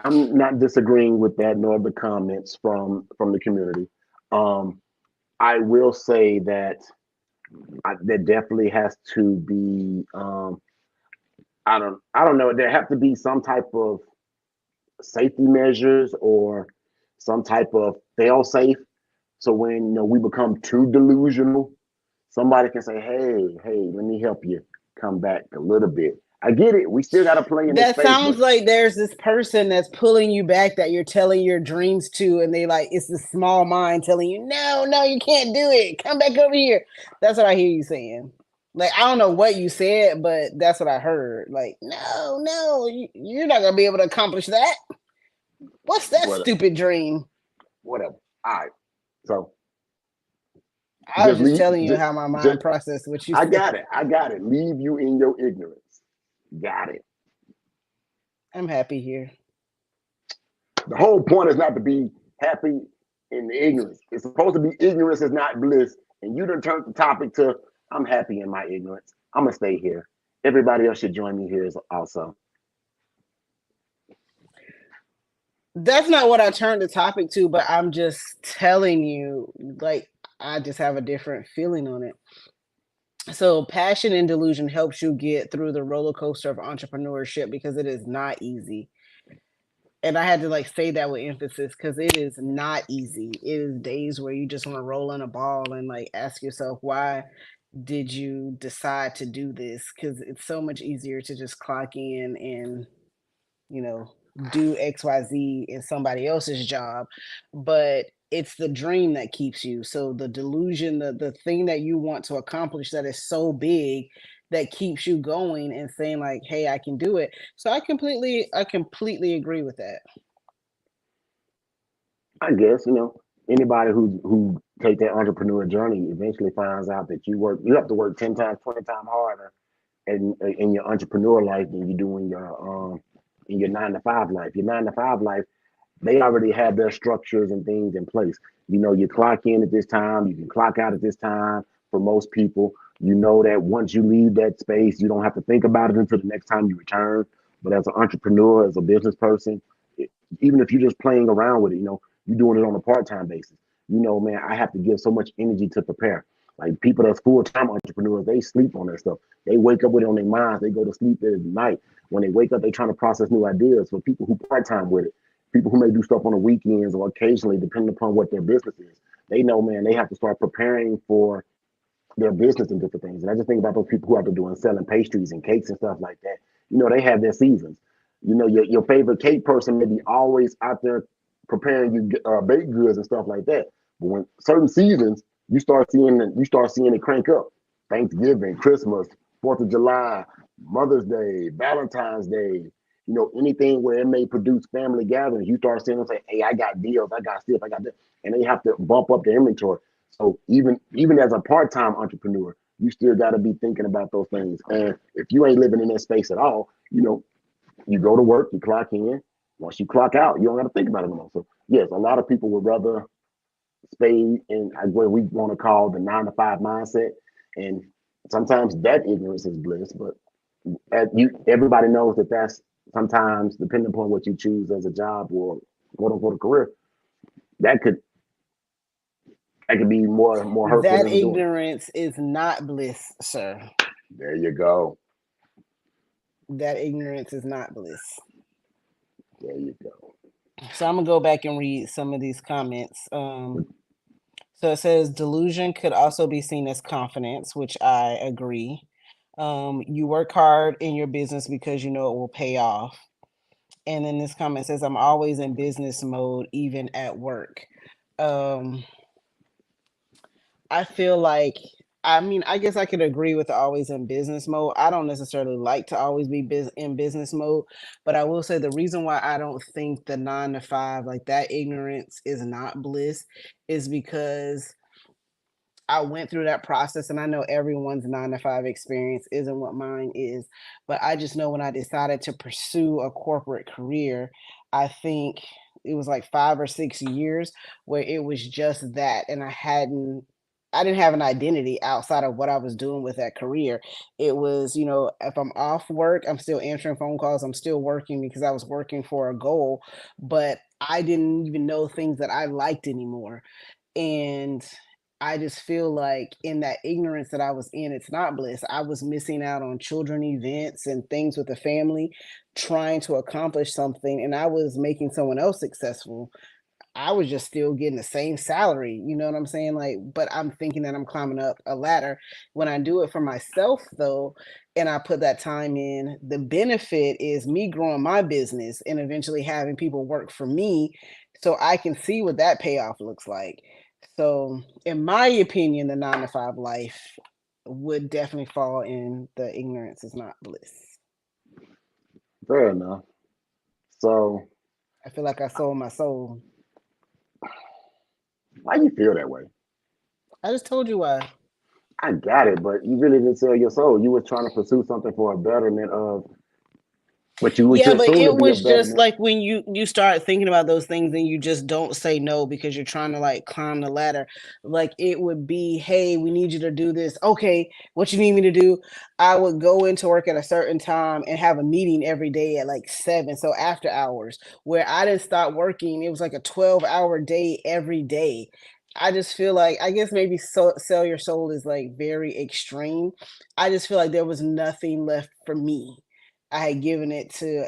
I'm not disagreeing with that nor the comments from the community. I will say that there definitely has to be I don't know, there have to be some type of safety measures or some type of fail safe. So when we become too delusional, somebody can say, hey, let me help you come back a little bit. I get it. We still got to play in this That space. sounds like there's this person that's pulling you back that you're telling your dreams to, and it's the small mind telling you, no, you can't do it. Come back over here. That's what I hear you saying. Like, I don't know what you said, but that's what I heard. Like, no, you're not going to be able to accomplish that. What's that stupid dream? Whatever. All right. So I was just telling you how my mind processed what you said. I got it. Leave you in your ignorance. Got it. I'm happy here. The whole point is not to be happy in the ignorance. It's supposed to be ignorance is not bliss. And you done turned the topic to I'm happy in my ignorance. I'm going to stay here. Everybody else should join me here also. That's not what I turned the topic to, but I'm just telling you, like, I just have a different feeling on it. So passion and delusion helps you get through the roller coaster of entrepreneurship because it is not easy. And I had to say that with emphasis because it is not easy. It is days where you just want to roll in a ball and ask yourself, why did you decide to do this? Because it's so much easier to just clock in and, do XYZ in somebody else's job. But it's the dream that keeps you. So the delusion, the thing that you want to accomplish that is so big that keeps you going and saying hey, I can do it. So I completely agree with that. I guess, anybody who take that entrepreneur journey eventually finds out that you have to work 10 times, 20 times harder in your entrepreneur life than you do in your 9-to-5 life. Your 9-to-5 life, they already have their structures and things in place. You clock in at this time, you can clock out at this time for most people. You know that once you leave that space, you don't have to think about it until the next time you return. But as an entrepreneur, as a business person, it, even if you're just playing around with it, you're doing it on a part-time basis. Man, I have to give so much energy to prepare. Like people that's full-time entrepreneurs, they sleep on that stuff. They wake up with it on their minds. They go to sleep at night. When they wake up, they're trying to process new ideas. For people who part-time with it, people who may do stuff on the weekends or occasionally, depending upon what their business is, they know, man, they have to start preparing for their business and different things. And I just think about those people who out there doing selling pastries and cakes and stuff like that. They have their seasons. Your favorite cake person may be always out there preparing you baked goods and stuff like that. But when certain seasons, you start seeing it crank up. Thanksgiving, Christmas, 4th of July, Mother's Day, Valentine's Day. Anything where it may produce family gatherings, you start seeing them say, "Hey, I got deals, I got stuff, I got this," and they have to bump up the inventory. So even as a part-time entrepreneur, you still got to be thinking about those things. And if you ain't living in that space at all, you go to work, you clock in. Once you clock out, you don't got to think about it anymore. So yes, a lot of people would rather stay in what we want to call the 9 to 5 mindset. And sometimes that ignorance is bliss, but everybody knows that that's sometimes depending upon what you choose as a job or quote unquote a career, that could be more hurtful That than doing. ignorance is not bliss, sir. There you go. That ignorance is not bliss. There you go. So I'm gonna go back and read some of these comments. So it says delusion could also be seen as confidence, which I agree. You work hard in your business because you know it will pay off. And then this comment says, I'm always in business mode, even at work. I feel like, I guess I could agree with always in business mode. I don't necessarily like to always be in business mode, but I will say the reason why I don't think the 9 to 5, like that ignorance is not bliss, is because I went through that process, and I know everyone's 9 to 5 experience isn't what mine is, but I just know when I decided to pursue a corporate career, I think it was like 5 or 6 years where it was just that, and I didn't have an identity outside of what I was doing with that career. It was, if I'm off work, I'm still answering phone calls, I'm still working because I was working for a goal, but I didn't even know things that I liked anymore. And I just feel like in that ignorance that I was in, it's not bliss. I was missing out on children events and things with the family, trying to accomplish something, and I was making someone else successful. I was just still getting the same salary, you know what I'm saying? Like, but I'm thinking that I'm climbing up a ladder. When I do it for myself, though, and I put that time in, the benefit is me growing my business and eventually having people work for me so I can see what that payoff looks like. So, in my opinion, the 9 to 5 life would definitely fall in the ignorance is not bliss. Fair enough. So I feel like I sold my soul. why you feel that way? I just told you why. I got it, but you really didn't sell your soul. You were trying to pursue something for a betterment of what you Yeah, but assume to it be a was just betterment. like when you start thinking about those things and you just don't say no because you're trying to like climb the ladder. Like it would be, hey, we need you to do this. Okay, what you need me to do? I would go into work at a certain time and have a meeting every day at like 7, so after hours, where I didn't stop working. It was like a 12-hour day every day. I just feel like I guess maybe sell your soul is like very extreme. I just feel like there was nothing left for me. I had given it to,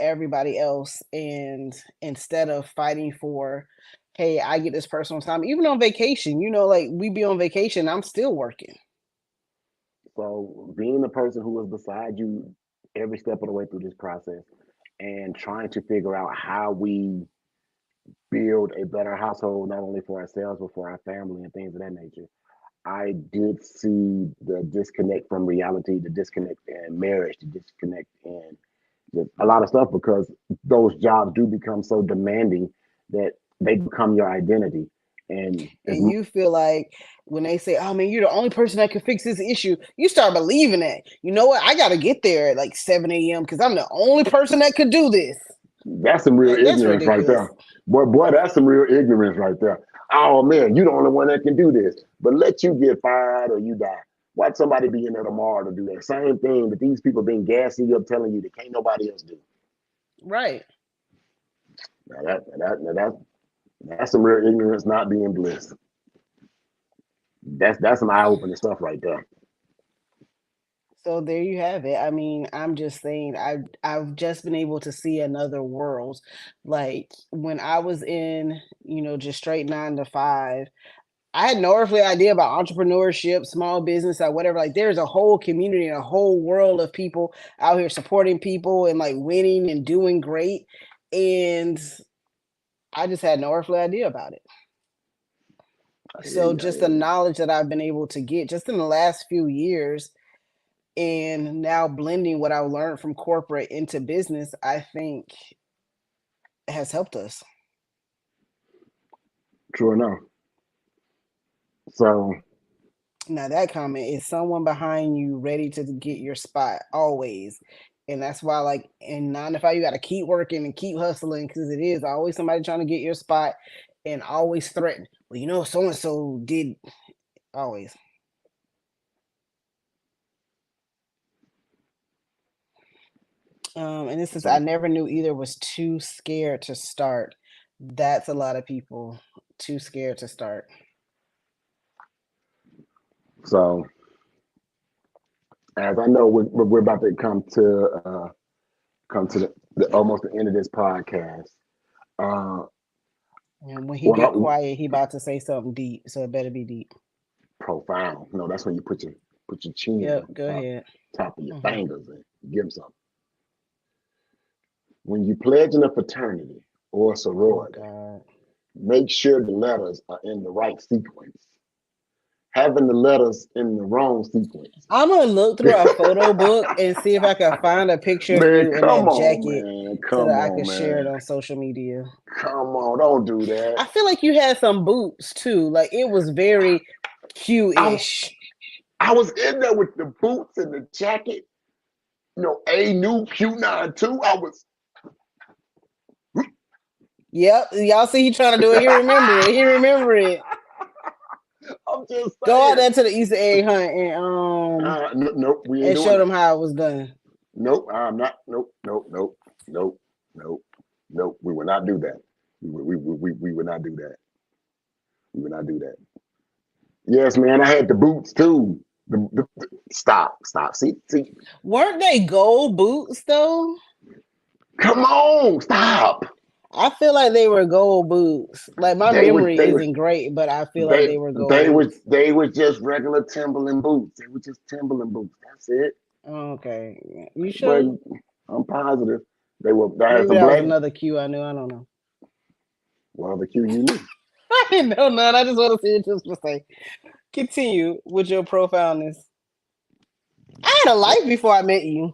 everybody else. And instead of fighting for, hey, I get this personal time, even on vacation, like we be on vacation, I'm still working. So being the person who was beside you every step of the way through this process and trying to figure out how we build a better household, not only for ourselves, but for our family and things of that nature. I did see the disconnect from reality, the disconnect in marriage, the disconnect in just a lot of stuff because those jobs do become so demanding that they become your identity. And as And you feel like when they say, oh man, you're the only person that can fix this issue, you start believing that. You know what? I got to get there at like 7 a.m. because I'm the only person that could do this. that's some real Like, that's ignorance right ridiculous. there. Boy, that's some real ignorance right there. Oh man, you the only one that can do this. But let you get fired or you die. Watch somebody be in there tomorrow to do that same thing that these people been gassing you up, telling you that can't nobody else do. Right. That's some real ignorance, not being bliss. That's some eye opening stuff right there. So there you have it. I mean, I'm just saying I've just been able to see another world. Like when I was in, just straight 9 to 5, I had no earthly idea about entrepreneurship, small business, or whatever. Like there's a whole community and a whole world of people out here supporting people and like winning and doing great. And I just had no earthly idea about it. So just the knowledge that I've been able to get just in the last few years and now blending what I learned from corporate into business, I think has helped us. True enough. So Now that comment is someone behind you ready to get your spot always. And that's why like in 9 to 5, you got to keep working and keep hustling because it is always somebody trying to get your spot and always threaten. Well, so-and-so did always. And this is I never knew either was too scared to start. That's a lot of people too scared to start. So as I know we're about to come to the almost the end of this podcast. And when he get quiet, he about to say something deep, so it better be deep. Profound. No, that's when you put your chin go ahead. Top of your fingers and give them something. When you pledge in a fraternity or a sorority, make sure the letters are in the right sequence. Having the letters in the wrong sequence. I'm gonna look through a photo book and see if I can find a picture of you in that jacket so that I can share it on social media. Come on, don't do that. I feel like you had some boots too. Like it was very cute-ish. I was in there with the boots and the jacket. A new Q92. I was. Yep, y'all see he trying to do it. He remember it. I'm just saying. Go out there to the Easter egg hunt and nope, we ain't and show them how it was done. Nope, I'm not. Nope. We will not do that. We would not do that. We would not do that. Yes, man. I had the boots too. Stop. See. Weren't they gold boots though? Come on, stop. I feel like they were gold boots. Like my memory isn't great, but I feel like they were gold. They were just regular Timberland boots. They were just Timberland boots. That's it. Okay, you sure? But I'm positive they were. Maybe that was another Q I knew. I don't know. Well, the Q you knew. I didn't know none. I just want to see it just to say. Continue with your profoundness. I had a life before I met you.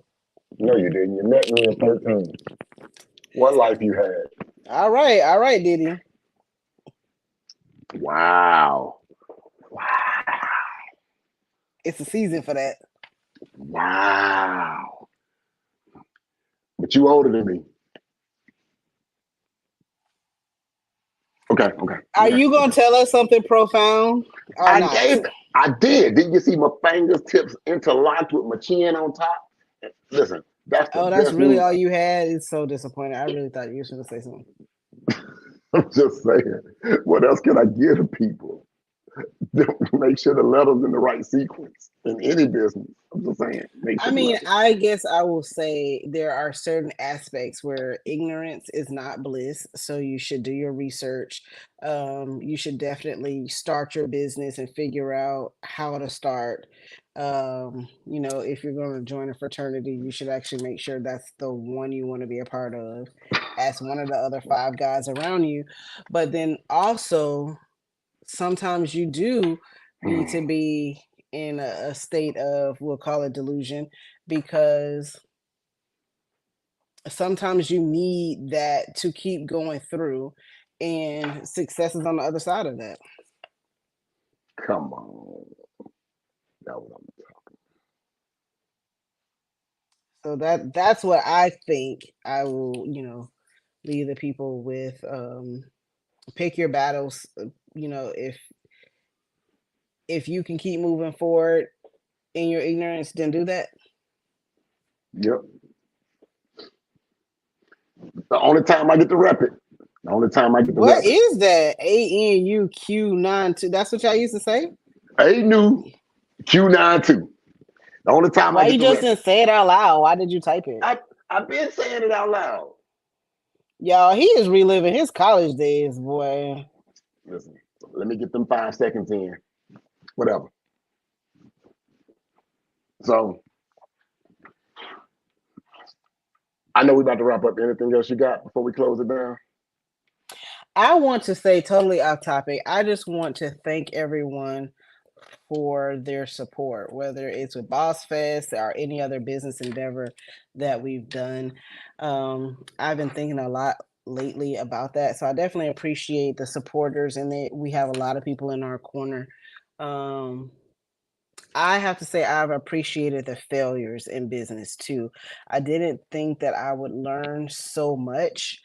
No, you didn't. You met me at 13. What life you had? All right, Diddy. Wow. It's a season for that. Wow. But you older than me. Okay. Are you gonna tell us something profound? I did. Didn't you see my fingertips interlocked with my chin on top? Listen, that's really all you had. It's so disappointing. I really thought you should have said something. I'm just saying. What else can I give to people? Make sure the letters in the right sequence in any business. I'm just saying. I guess I will say there are certain aspects where ignorance is not bliss. So you should do your research. You should definitely start your business and figure out how to start. If you're going to join a fraternity, you should actually make sure that's the one you want to be a part of. Ask one of the other 5 guys around you. But then also, sometimes you do need to be in a state of, we'll call it delusion, because sometimes you need that to keep going through, and success is on the other side of that. Come on. That's what I'm talking about. So that's what I think I will, leave the people with. Pick your battles. If you can keep moving forward, in your ignorance didn't do that? Yep. The only time I get to rep it. The only time I get to What rep it. is that? ANUQ92. That's what y'all used to say? A new Q92. The only time Why I get you to just rep it. didn't say it out loud? Why did you type it? I've been saying it out loud. Y'all, he is reliving his college days, boy. Listen, let me get them 5 seconds in. Whatever. So I know we're about to wrap up. Anything else you got before we close it down? I want to say, totally off topic, I just want to thank everyone for their support, whether it's with Bossfest or any other business endeavor that we've done. I've been thinking a lot lately about that. So I definitely appreciate the supporters, and we have a lot of people in our corner. I have to say I've appreciated the failures in business too. I didn't think that I would learn so much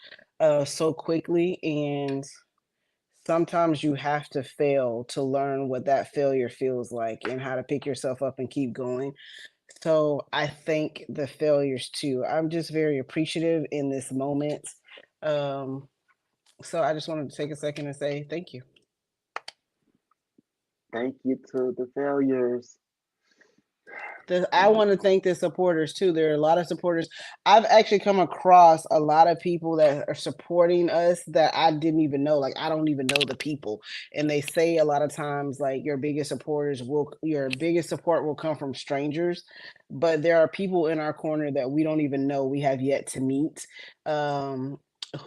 so quickly, and sometimes you have to fail to learn what that failure feels like and how to pick yourself up and keep going. So I thank the failures too. I'm just very appreciative in this moment. So I just wanted to take a second and say thank you. Thank you to the failures. I want to thank the supporters too. There are a lot of supporters. I've actually come across a lot of people that are supporting us that I didn't even know. Like, I don't even know the people. And they say a lot of times, like, your biggest support will come from strangers. But there are people in our corner that we don't even know, we have yet to meet,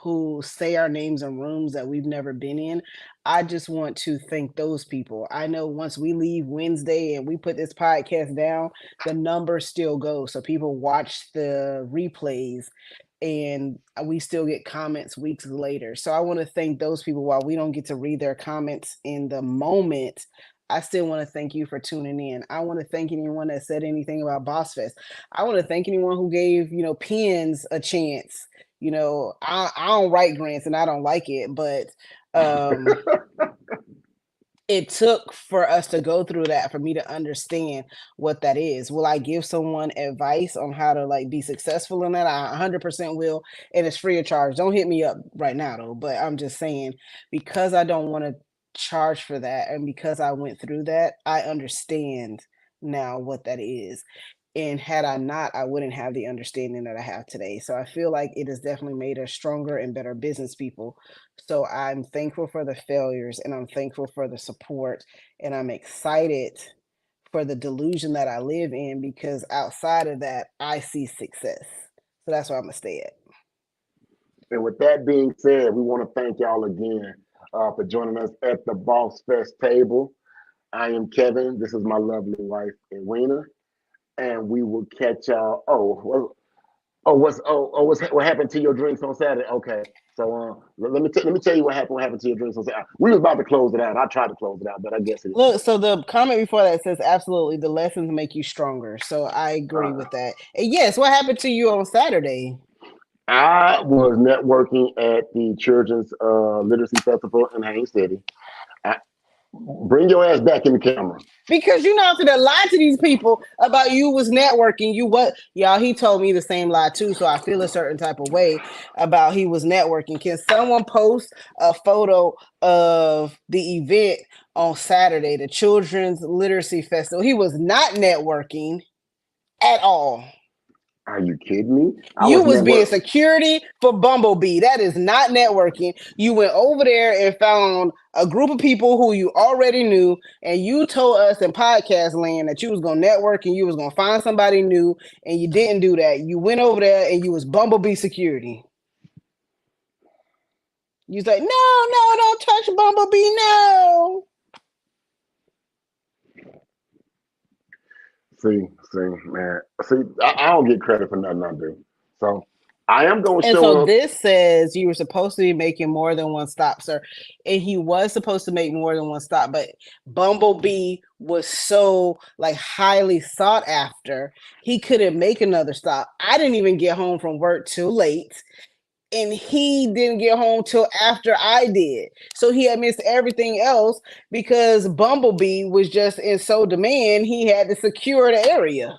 who say our names in rooms that we've never been in. I just want to thank those people. I know once we leave Wednesday and we put this podcast down, the numbers still go. So people watch the replays and we still get comments weeks later. So I want to thank those people. While we don't get to read their comments in the moment, I still want to thank you for tuning in. I want to thank anyone that said anything about Bossfest. I want to thank anyone who gave, pens a chance. I don't write grants and I don't like it, but it took for us to go through that for me to understand what that is. Will I give someone advice on how to be successful in that? I 100% will, and it's free of charge. Don't hit me up right now though, but I'm just saying, because I don't want to charge for that, and because I went through that, I understand now what that is. And had I not, I wouldn't have the understanding that I have today. So I feel like it has definitely made us stronger and better business people. So I'm thankful for the failures, and I'm thankful for the support, and I'm excited for the delusion that I live in, because outside of that, I see success. So that's where I'm gonna stay at. And with that being said, we want to thank y'all again for joining us at the Boss Fest table. I am Kevin. This is my lovely wife, Edwina. And we will catch y'all. What happened to your drinks on Saturday? Okay, so let me tell you what happened to your drinks on Saturday. We was about to close it out. I tried to close it out, but I guess it. Look, so the comment before that says absolutely the lessons make you stronger. So I agree with that. And yes, what happened to you on Saturday? I was networking at the Children's Literacy Festival in Haines City. Bring your ass back in the camera. Because you're not gonna lie to these people about you was networking. Y'all, he told me the same lie too, so I feel a certain type of way about he was networking. Can someone post a photo of the event on Saturday, the Children's Literacy Festival? He was not networking at all. Are you kidding me? You was being security for Bumblebee. That is not networking. You went over there and found a group of people who you already knew, and you told us in podcast land that you was gonna network and you was gonna find somebody new, and you didn't do that. You went over there and you was Bumblebee security. You was like, no, don't touch Bumblebee, no. See, man. I don't get credit for nothing I do. So I am going to show up. And so this says you were supposed to be making more than one stop, sir. And he was supposed to make more than one stop, but Bumblebee was so highly sought after, he couldn't make another stop. I didn't even get home from work too late. and he didn't get home till after I did. So he had missed everything else because Bumblebee was just in so demand, he had to secure the area.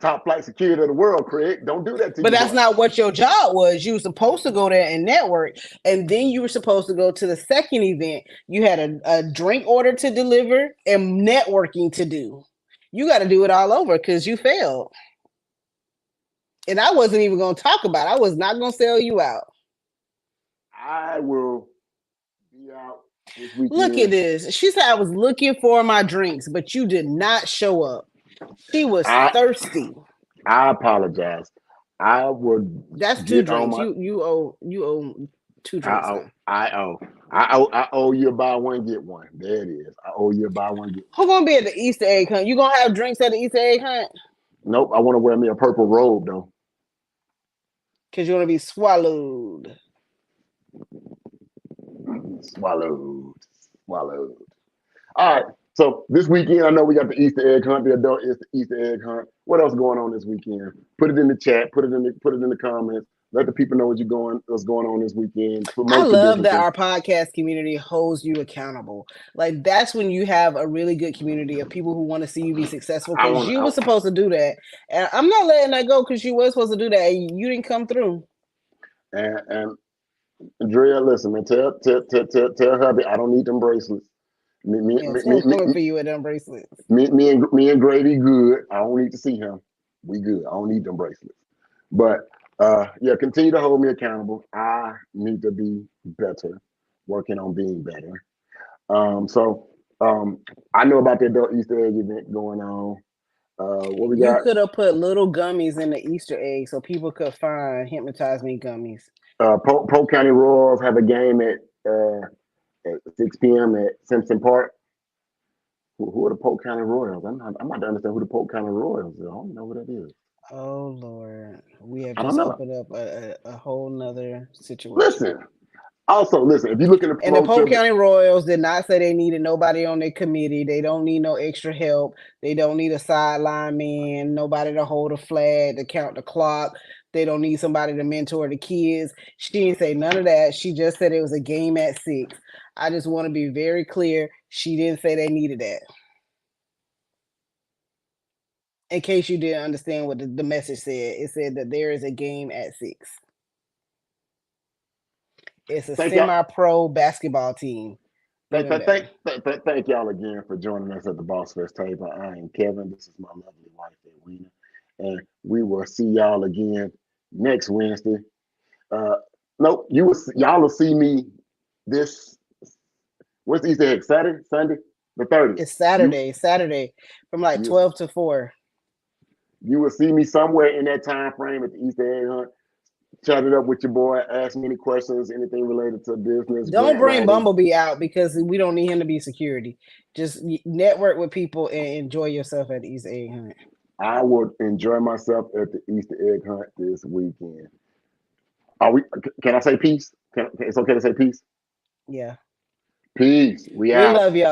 Top flight security of the world, Craig. Don't do that to But your that's boy. not what your job was. You were supposed to go there and network, and then you were supposed to go to the second event. You had a drink order to deliver and networking to do. You got to do it all over because you failed. And I wasn't even going to talk about it. I was not going to sell you out. I will be out this Look at weekend. this. She said I was looking for my drinks, but you did not show up. She was thirsty. I apologize. I would. That's 2 drinks. You owe 2 drinks now. I owe you a buy one get one. There it is. I owe you a buy one get one. Who gonna be at the Easter egg hunt? You gonna have drinks at the Easter egg hunt? Nope. I want to wear me a purple robe though. Cause you want to be swallowed. Swallowed. All right. So this weekend, I know we got the Easter egg hunt, the adult Easter egg hunt. What else going on this weekend? Put it in the chat. Put it in the comments. Let the people know what's going on this weekend. I love that our podcast community holds you accountable. Like that's when you have a really good community of people who want to see you be successful. Because you were supposed to do that, and I'm not letting that go because you were supposed to do that, and you didn't come through. And Drea, listen, man, tell hubby I don't need them bracelets. Me coming for you with them bracelets. Me and Grady good. I don't need to see him. We good. I don't need them bracelets. But yeah, continue to hold me accountable. I need to be better, working on being better. So I know about the adult Easter egg event going on. What we got? You could have put little gummies in the Easter egg so people could find Hypnotize Me gummies. Polk County Royals have a game at 6 p.m. at Simpson Park. Who are the Polk County Royals? I'm not to understand who the Polk County Royals is. I don't know who that is. Oh Lord, we have just opened up a whole nother situation. Listen, if you look at the and the Polk County Royals did not say they needed nobody on their committee. They don't need no extra help. They don't need a sideline man, nobody to hold a flag, to count the clock. They don't need somebody to mentor the kids. She didn't say none of that. She just said it was a game at 6. I just want to be very clear. She didn't say they needed that. In case you didn't understand what the message said, it said that there is a game at 6. It's a semi-pro basketball team. Thank y'all again for joining us at the Bossfest table. I am Kevin. This is my lovely wife, Edwina. And we will see y'all again next Wednesday. Nope, y'all will see me this. What's Easter egg? Sunday, the 30th. It's Saturday from like 12 to 4. You will see me somewhere in that time frame at the Easter egg hunt. Chat it up with your boy. Ask me any questions, anything related to business. Don't bring Bumblebee out because we don't need him to be security. Just network with people and enjoy yourself at the Easter egg hunt. I would enjoy myself at the Easter egg hunt this weekend. Can I say peace? It's okay to say peace? Yeah. Peace. We out. Love y'all.